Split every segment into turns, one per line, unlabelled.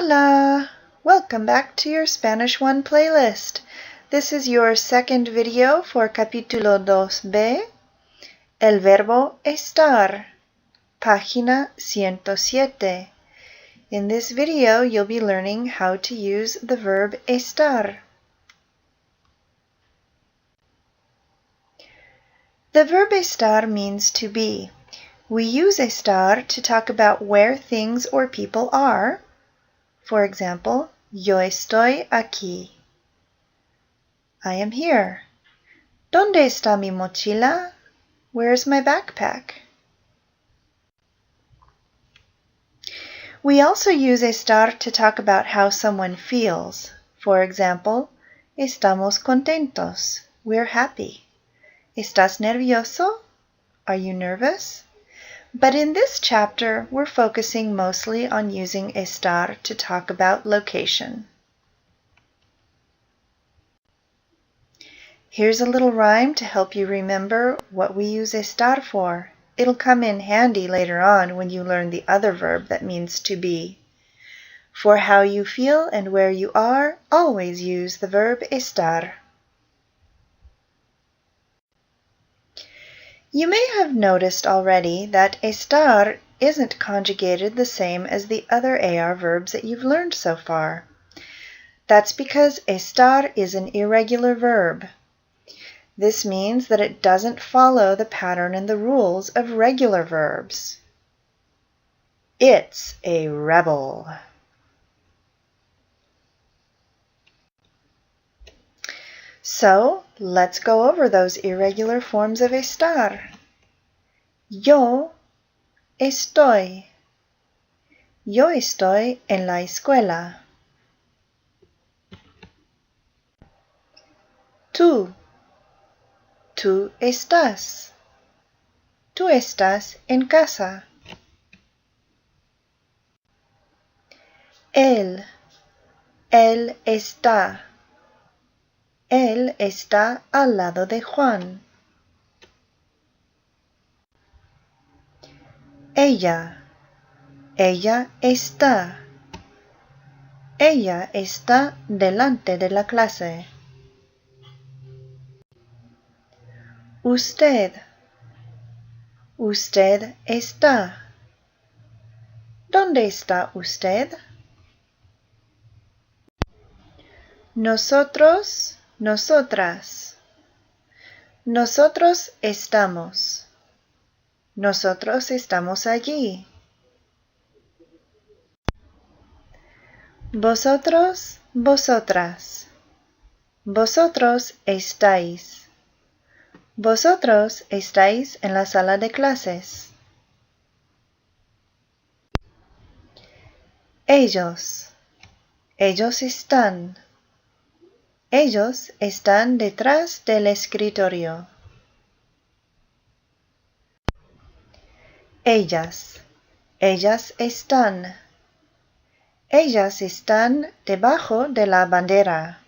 Hola! Welcome back to your Spanish 1 playlist. This is your second video for Capítulo 2b, el verbo estar, página 107. In this video, you'll be learning how to use the verb estar. The verb estar means to be. We use estar to talk about where things or people are. For example, yo estoy aquí. I am here. ¿Dónde está mi mochila? Where's my backpack? We also use estar to talk about how someone feels. For example, estamos contentos. We're happy. ¿Estás nervioso? Are you nervous? But in this chapter, we're focusing mostly on using estar to talk about location. Here's a little rhyme to help you remember what we use estar for. It'll come in handy later on when you learn the other verb that means to be. For how you feel and where you are, always use the verb estar. You may have noticed already that estar isn't conjugated the same as the other AR verbs that you've learned so far. That's because estar is an irregular verb. This means that it doesn't follow the pattern and the rules of regular verbs. It's a rebel. So, let's go over those irregular forms of estar. Yo estoy. Yo estoy en la escuela. Tú. Tú estás. Tú estás en casa. Él. Él está. Él está al lado de Juan. Ella. Ella está. Ella está delante de la clase. Usted. Usted está. ¿Dónde está usted? Nosotros, nosotras. Nosotros estamos. Nosotros estamos allí. Vosotros, vosotras. Vosotros estáis. Vosotros estáis en la sala de clases. Ellos. Ellos están. Ellos están detrás del escritorio. Ellas. Ellas están. Ellas están debajo de la bandera.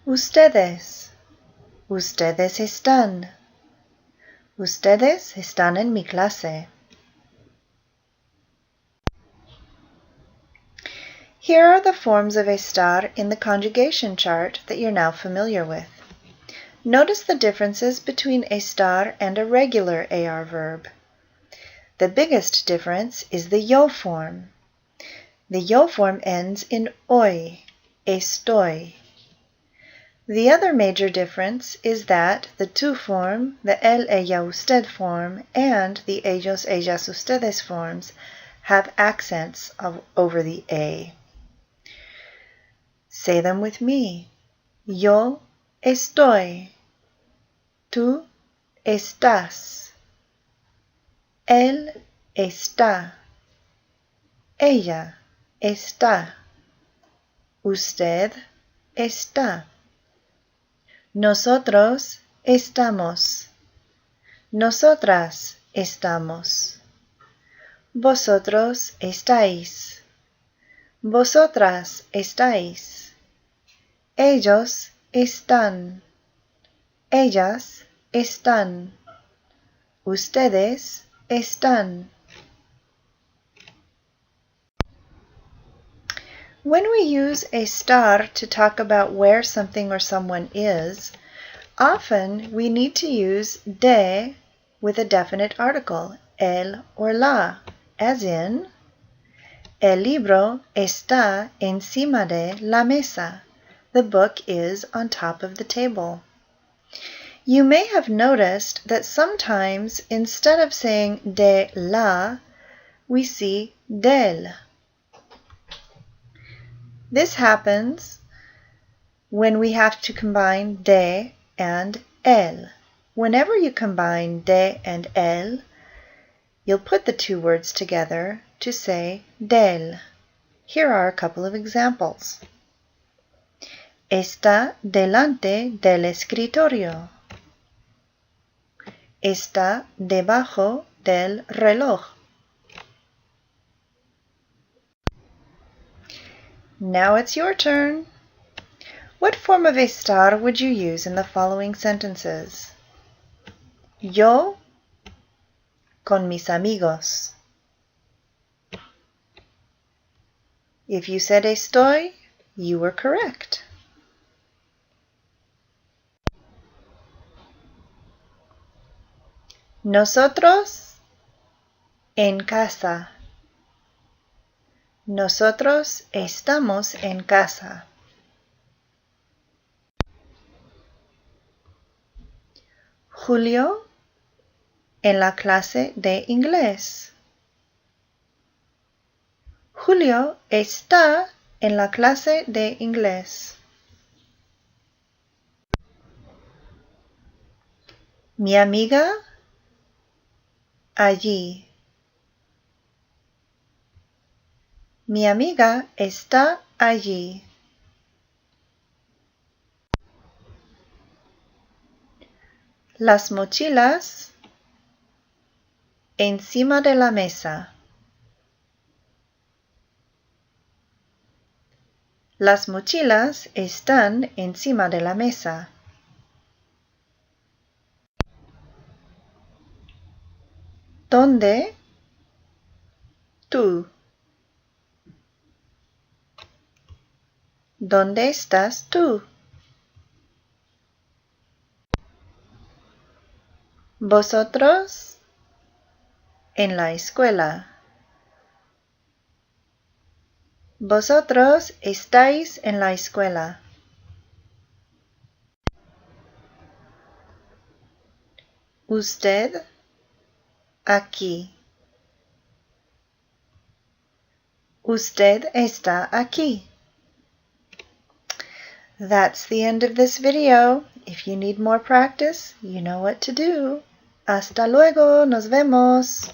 Ustedes. Ustedes están. Ustedes están en mi clase. Here are the forms of estar in the conjugation chart that you're now familiar with. Notice the differences between estar and a regular AR verb. The biggest difference is the yo form. The yo form ends in oy, estoy. The other major difference is that the tú form, the él, ella, usted form, and the ellos, ellas, ustedes forms have accents over the A. Say them with me. Yo estoy. Tú estás. Él está. Ella está. Usted está. Nosotros estamos. Nosotras estamos. Vosotros estáis. Vosotras estáis. Ellos están. Ellas están. Ustedes están. When we use estar to talk about where something or someone is, often we need to use de with a definite article, el or la, as in, el libro está encima de la mesa. The book is on top of the table. You may have noticed that sometimes instead of saying de la, we see del. This happens when we have to combine de and el. Whenever you combine de and el, you'll put the two words together to say del. Here are a couple of examples. Está delante del escritorio. Está debajo del reloj. Now it's your turn. What form of estar would you use in the following sentences? Yo con mis amigos. If you said estoy, you were correct. Nosotros en casa. Nosotros estamos en casa. Julio en la clase de inglés. Julio está en la clase de inglés. Mi amiga allí. Mi amiga está allí. Las mochilas encima de la mesa. Las mochilas están encima de la mesa. ¿Dónde? Tú. ¿Dónde estás tú? Vosotros en la escuela. Vosotros estáis en la escuela. Usted aquí. Usted está aquí. That's the end of this video. If you need more practice, you know what to do. Hasta luego, nos vemos.